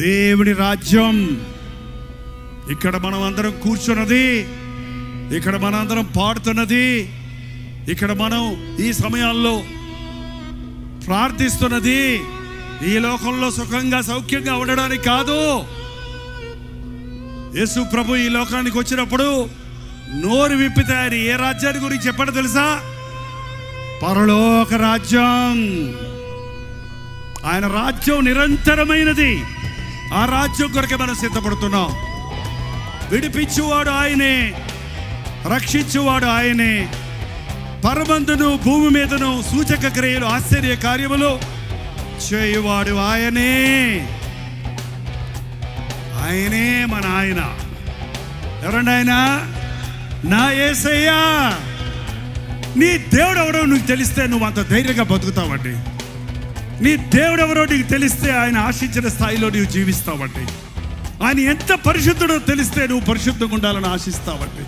దేవుని రాజ్యం ఇక్కడ మనం అందరం కూర్చున్నది, ఇక్కడ మనం అందరం పాడుతున్నది, ఇక్కడ మనం ఈ సమయాల్లో ప్రార్థిస్తున్నది ఈ లోకంలో సుఖంగా సౌఖ్యంగా ఉండడానికి కాదు. యేసు ప్రభు ఈ లోకానికి వచ్చినప్పుడు నోరు విప్పితే ఆయన ఏ రాజ్యాన్ని గురించి చెప్పాడో తెలుసా? పరలోక రాజ్యం. ఆయన రాజ్యం నిరంతరమైనది. ఆ రాజ్యం కొరకే మనం సిద్ధపడుతున్నాం. విడిపించువాడు ఆయనే, రక్షించువాడు ఆయనే. పరమందును భూమి మీదను సూచక క్రియలు ఆశ్చర్య కార్యములు చేయువాడు ఆయనే. ఆయనే మన ఆయన. ఎవరండి ఆయన? నా యేసయ్యా. నీ దేవుడు ఎవరో నీకు తెలిస్తే నువ్వు అంత ధైర్యంగా బతుకుతావండి. నీ దేవుడు ఎవరో నీకు తెలిస్తే ఆయన ఆశించిన స్థాయిలో నీవు జీవిస్తావండి. ఆయన ఎంత పరిశుద్ధుడో తెలిస్తే నువ్వు పరిశుద్ధంగా ఉండాలని ఆశిస్తావండి.